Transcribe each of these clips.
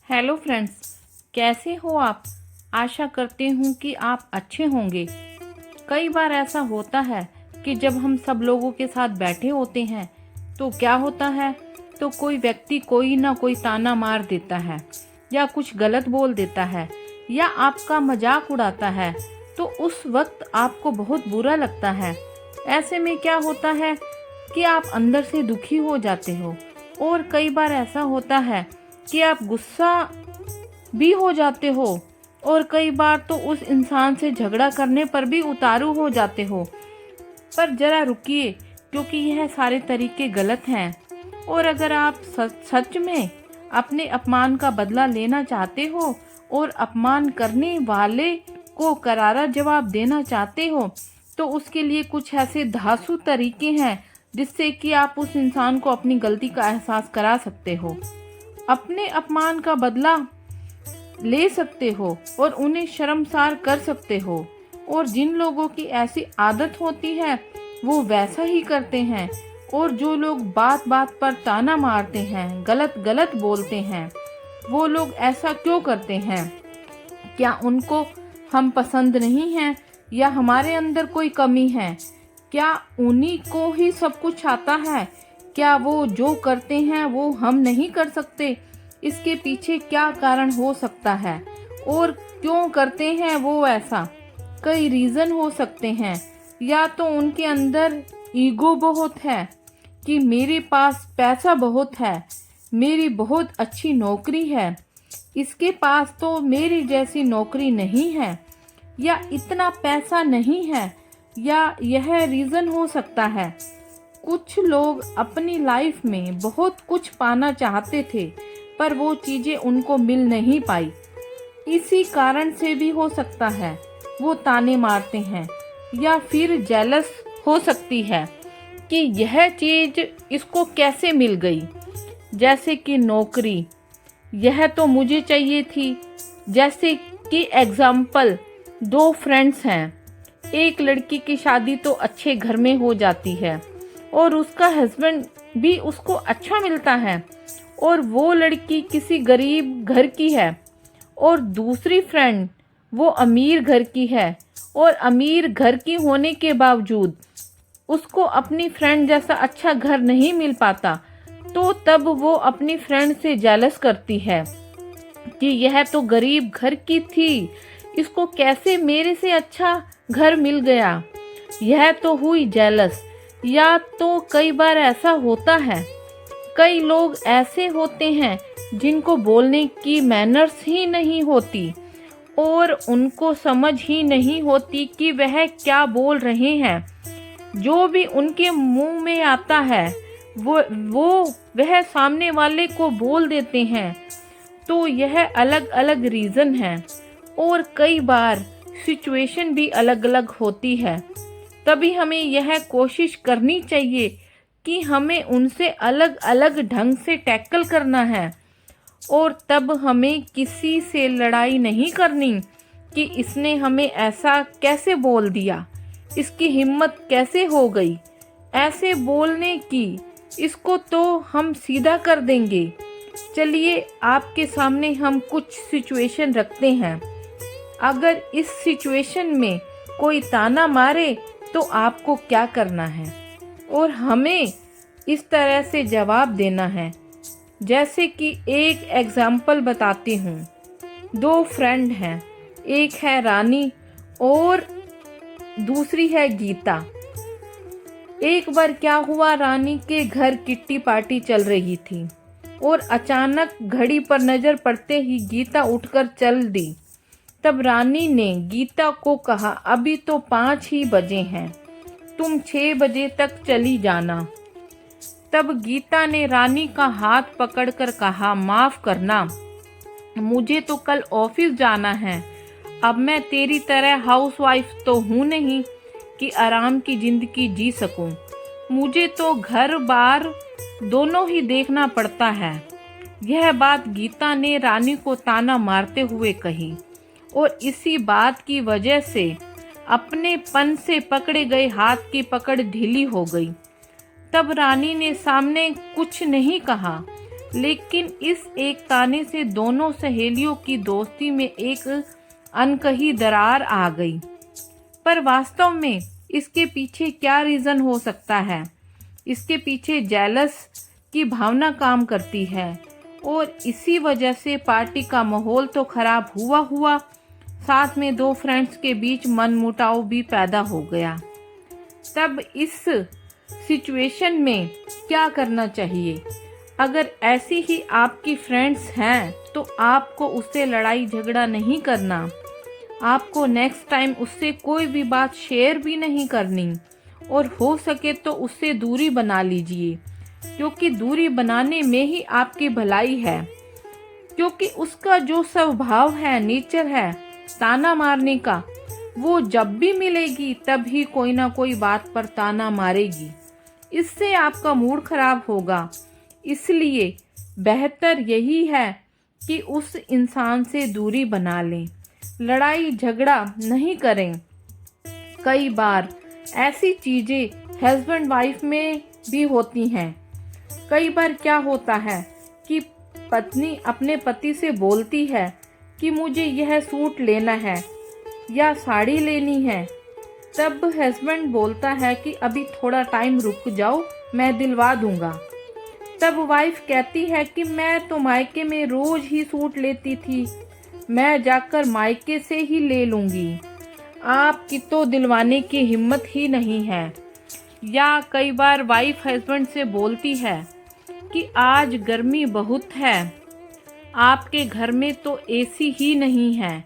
Hello friends, कैसे हो आप। आशा करती हूँ कि आप अच्छे होंगे। कई बार ऐसा होता है कि जब हम सब लोगों के साथ बैठे होते हैं तो क्या होता है, तो कोई व्यक्ति कोई ना कोई ताना मार देता है या कुछ गलत बोल देता है या आपका मजाक उड़ाता है, तो उस वक्त आपको बहुत बुरा लगता है। ऐसे में क्या होता है कि आप अंदर से दुखी हो जाते हो और कई बार ऐसा होता है कि आप गुस्सा भी हो जाते हो और कई बार तो उस इंसान से झगड़ा करने पर भी उतारू हो जाते हो। पर जरा रुकिए, क्योंकि यह सारे तरीके गलत हैं। और अगर आप सच में अपने अपमान का बदला लेना चाहते हो और अपमान करने वाले को करारा जवाब देना चाहते हो, तो उसके लिए कुछ ऐसे धांसू तरीके हैं जिससे कि आप उस इंसान को अपनी गलती का एहसास करा सकते हो, अपने अपमान का बदला ले सकते हो और उन्हें शर्मसार कर सकते हो। और जिन लोगों की ऐसी आदत होती है वो वैसा ही करते हैं। और जो लोग बात बात पर ताना मारते हैं, गलत गलत बोलते हैं, वो लोग ऐसा क्यों करते हैं? क्या उनको हम पसंद नहीं हैं या हमारे अंदर कोई कमी है? क्या उन्हीं को ही सब कुछ आता है? क्या वो जो करते हैं वो हम नहीं कर सकते? इसके पीछे क्या कारण हो सकता है और क्यों करते हैं वो ऐसा? कई रीज़न हो सकते हैं। या तो उनके अंदर ईगो बहुत है कि मेरे पास पैसा बहुत है, मेरी बहुत अच्छी नौकरी है, इसके पास तो मेरी जैसी नौकरी नहीं है, या इतना पैसा नहीं है। या यह रीज़न हो सकता है कुछ लोग अपनी लाइफ में बहुत कुछ पाना चाहते थे पर वो चीज़ें उनको मिल नहीं पाई। इसी कारण से भी हो सकता है वो ताने मारते हैं। या फिर जेलस हो सकती है कि यह चीज़ इसको कैसे मिल गई, जैसे कि नौकरी, यह तो मुझे चाहिए थी। जैसे कि एग्जाम्पल, दो फ्रेंड्स हैं, एक लड़की की शादी तो अच्छे घर में हो जाती है और उसका हस्बैंड भी उसको अच्छा मिलता है और वो लड़की किसी गरीब घर की है। और दूसरी फ्रेंड वो अमीर घर की है और अमीर घर की होने के बावजूद उसको अपनी फ्रेंड जैसा अच्छा घर नहीं मिल पाता, तो तब वो अपनी फ्रेंड से जेलस करती है कि यह तो गरीब घर की थी, इसको कैसे मेरे से अच्छा घर मिल गया। यह तो हुई जेलस। या तो कई बार ऐसा होता है, कई लोग ऐसे होते हैं जिनको बोलने की मैनर्स ही नहीं होती और उनको समझ ही नहीं होती कि वह क्या बोल रहे हैं। जो भी उनके मुंह में आता है वो वह सामने वाले को बोल देते हैं। तो यह अलग अलग रीज़न है और कई बार सिचुएशन भी अलग अलग होती है। तभी हमें यह कोशिश करनी चाहिए कि हमें उनसे अलग अलग ढंग से टैकल करना है। और तब हमें किसी से लड़ाई नहीं करनी कि इसने हमें ऐसा कैसे बोल दिया, इसकी हिम्मत कैसे हो गई ऐसे बोलने की, इसको तो हम सीधा कर देंगे। चलिए आपके सामने हम कुछ सिचुएशन रखते हैं। अगर इस सिचुएशन में कोई ताना मारे तो आपको क्या करना है और हमें इस तरह से जवाब देना है। जैसे कि एक एग्जाम्पल बताती हूँ। दो फ्रेंड हैं, एक है रानी और दूसरी है गीता। एक बार क्या हुआ, रानी के घर किट्टी पार्टी चल रही थी और अचानक घड़ी पर नज़र पड़ते ही गीता उठकर चल दी। तब रानी ने गीता को कहा, अभी तो 5 ही बजे हैं, तुम 6 बजे तक चली जाना। तब गीता ने रानी का हाथ पकड़कर कहा, माफ़ करना, मुझे तो कल ऑफिस जाना है। अब मैं तेरी तरह हाउसवाइफ तो हूँ नहीं कि आराम की ज़िंदगी जी सकूँ। मुझे तो घर बार दोनों ही देखना पड़ता है। यह बात गीता ने रानी को ताना मारते हुए कही और इसी बात की वजह से अपने पन से पकड़े गए हाथ की पकड़ ढीली हो गई। तब रानी ने सामने कुछ नहीं कहा, लेकिन इस एक ताने से दोनों सहेलियों की दोस्ती में एक अनकही दरार आ गई। पर वास्तव में इसके पीछे क्या रीज़न हो सकता है? इसके पीछे जेलस की भावना काम करती है और इसी वजह से पार्टी का माहौल तो खराब हुआ, साथ में दो फ्रेंड्स के बीच मनमुटाव भी पैदा हो गया। तब इस सिचुएशन में क्या करना चाहिए? अगर ऐसी ही आपकी फ्रेंड्स हैं तो आपको उससे लड़ाई झगड़ा नहीं करना। आपको नेक्स्ट टाइम उससे कोई भी बात शेयर भी नहीं करनी और हो सके तो उससे दूरी बना लीजिए, क्योंकि दूरी बनाने में ही आपकी भलाई है। क्योंकि उसका जो स्वभाव है, नेचर है ताना मारने का, वो जब भी मिलेगी तभी कोई ना कोई बात पर ताना मारेगी। इससे आपका मूड खराब होगा। इसलिए बेहतर यही है कि उस इंसान से दूरी बना लें, लड़ाई झगड़ा नहीं करें। कई बार ऐसी चीज़ें हस्बैंड वाइफ में भी होती हैं। कई बार क्या होता है कि पत्नी अपने पति से बोलती है कि मुझे यह सूट लेना है या साड़ी लेनी है। तब हस्बैंड बोलता है कि अभी थोड़ा टाइम रुक जाओ, मैं दिलवा दूंगा। तब वाइफ कहती है कि मैं तो मायके में रोज ही सूट लेती थी, मैं जाकर मायके से ही ले लूंगी, आपकी तो दिलवाने की हिम्मत ही नहीं है। या कई बार वाइफ हस्बैंड से बोलती है कि आज गर्मी बहुत है, आपके घर में तो एसी ही नहीं है,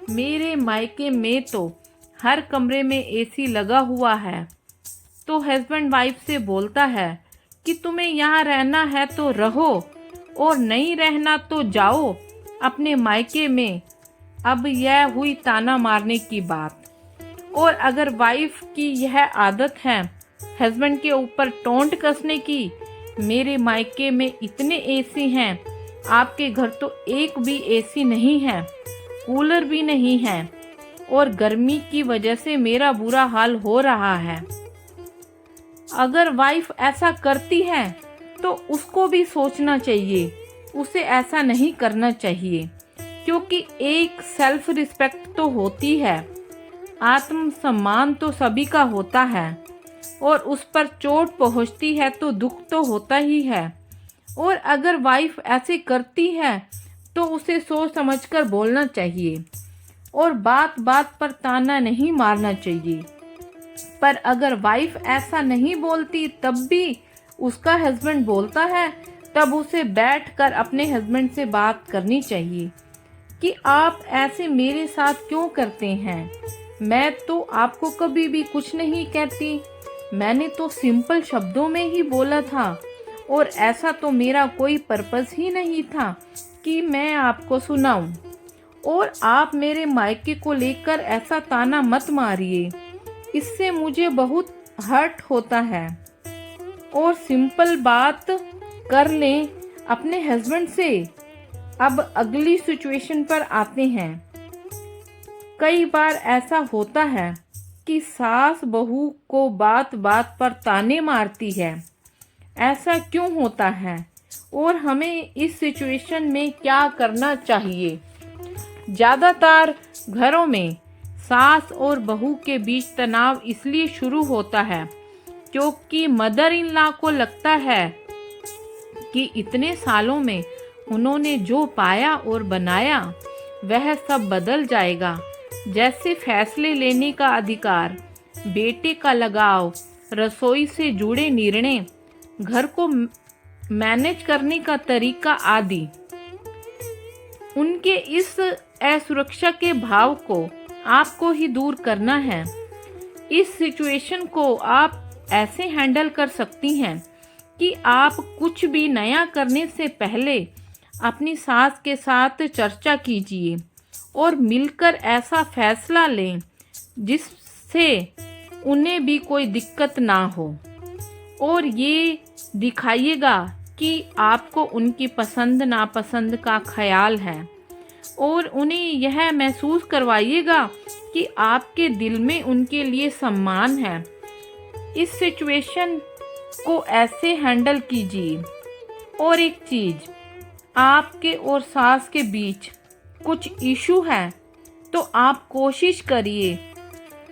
मेरे मायके में तो हर कमरे में एसी लगा हुआ है। तो हस्बैंड वाइफ से बोलता है कि तुम्हें यहाँ रहना है तो रहो और नहीं रहना तो जाओ अपने मायके में। अब यह हुई ताना मारने की बात। और अगर वाइफ की यह आदत है हस्बैंड के ऊपर टोंट कसने की, मेरे मायके में इतने एसी हैं, आपके घर तो एक भी एसी नहीं है, कूलर भी नहीं है और गर्मी की वजह से मेरा बुरा हाल हो रहा है। अगर वाइफ ऐसा करती है तो उसको भी सोचना चाहिए, उसे ऐसा नहीं करना चाहिए, क्योंकि एक सेल्फ रिस्पेक्ट तो होती है, आत्मसम्मान तो सभी का होता है और उस पर चोट पहुंचती है तो दुख तो होता ही है। और अगर वाइफ ऐसे करती है तो उसे सोच समझकर बोलना चाहिए और बात बात पर ताना नहीं मारना चाहिए। पर अगर वाइफ ऐसा नहीं बोलती तब भी उसका हस्बैंड बोलता है, तब उसे बैठकर अपने हस्बैंड से बात करनी चाहिए कि आप ऐसे मेरे साथ क्यों करते हैं, मैं तो आपको कभी भी कुछ नहीं कहती, मैंने तो सिंपल शब्दों में ही बोला था और ऐसा तो मेरा कोई पर्पस ही नहीं था कि मैं आपको सुनाऊं। और आप मेरे मायके को लेकर ऐसा ताना मत मारिए, इससे मुझे बहुत हर्ट होता है। और सिंपल बात कर लें अपने हस्बैंड से। अब अगली सिचुएशन पर आते हैं। कई बार ऐसा होता है कि सास बहू को बात बात पर ताने मारती है। ऐसा क्यों होता है और हमें इस सिचुएशन में क्या करना चाहिए? ज़्यादातर घरों में सास और बहू के बीच तनाव इसलिए शुरू होता है क्योंकि मदर इन लॉ को लगता है कि इतने सालों में उन्होंने जो पाया और बनाया वह सब बदल जाएगा, जैसे फैसले लेने का अधिकार, बेटे का लगाव, रसोई से जुड़े निर्णय, घर को मैनेज करने का तरीका आदि। उनके इस असुरक्षा के भाव को आपको ही दूर करना है। इस सिचुएशन को आप ऐसे हैंडल कर सकती हैं कि आप कुछ भी नया करने से पहले अपनी सास के साथ चर्चा कीजिए और मिलकर ऐसा फैसला लें जिससे उन्हें भी कोई दिक्कत ना हो। और ये दिखाइएगा कि आपको उनकी पसंद नापसंद का ख्याल है और उन्हें यह महसूस करवाइएगा कि आपके दिल में उनके लिए सम्मान है। इस सिचुएशन को ऐसे हैंडल कीजिए और एक चीज़, आपके और सास के बीच कुछ इशू है तो आप कोशिश करिए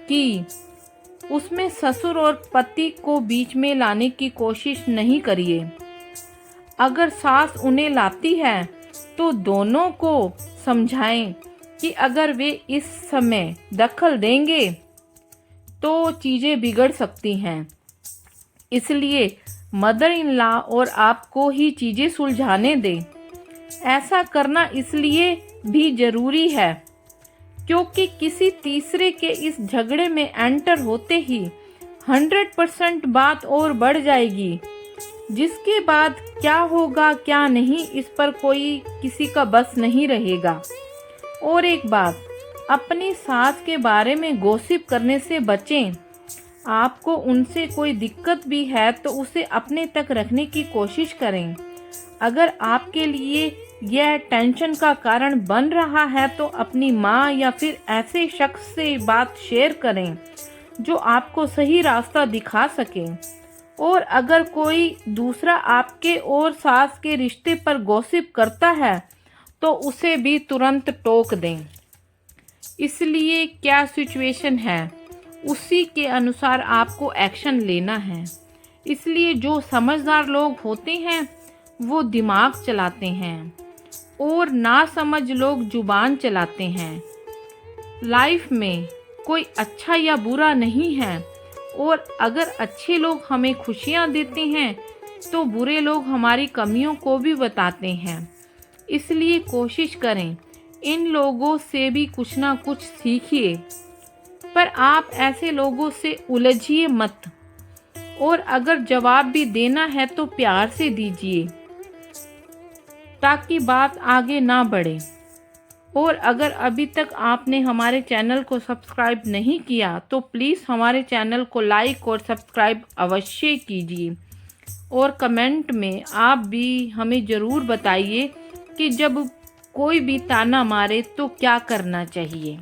कि उसमें ससुर और पति को बीच में लाने की कोशिश नहीं करिए। अगर सास उन्हें लाती है तो दोनों को समझाएं कि अगर वे इस समय दखल देंगे तो चीज़ें बिगड़ सकती हैं। इसलिए मदर इन लॉ और आपको ही चीज़ें सुलझाने दें। ऐसा करना इसलिए भी ज़रूरी है क्योंकि किसी तीसरे के इस झगड़े में एंटर होते ही 100% बात और बढ़ जाएगी, जिसके बाद क्या होगा क्या नहीं इस पर कोई किसी का बस नहीं रहेगा। और एक बात, अपनी सास के बारे में गॉसिप करने से बचें। आपको उनसे कोई दिक्कत भी है तो उसे अपने तक रखने की कोशिश करें। अगर आपके लिए यह टेंशन का कारण बन रहा है तो अपनी माँ या फिर ऐसे शख्स से बात शेयर करें जो आपको सही रास्ता दिखा सके। और अगर कोई दूसरा आपके और सास के रिश्ते पर गॉसिप करता है तो उसे भी तुरंत टोक दें। इसलिए क्या सिचुएशन है उसी के अनुसार आपको एक्शन लेना है। इसलिए जो समझदार लोग होते हैं वो दिमाग चलाते हैं और नासमझ लोग जुबान चलाते हैं। लाइफ में कोई अच्छा या बुरा नहीं है और अगर अच्छे लोग हमें खुशियाँ देते हैं तो बुरे लोग हमारी कमियों को भी बताते हैं। इसलिए कोशिश करें इन लोगों से भी कुछ ना कुछ सीखिए, पर आप ऐसे लोगों से उलझिए मत। और अगर जवाब भी देना है तो प्यार से दीजिए ताकि बात आगे ना बढ़े। और अगर अभी तक आपने हमारे चैनल को सब्सक्राइब नहीं किया तो प्लीज़ हमारे चैनल को लाइक और सब्सक्राइब अवश्य कीजिए। और कमेंट में आप भी हमें ज़रूर बताइए कि जब कोई भी ताना मारे तो क्या करना चाहिए।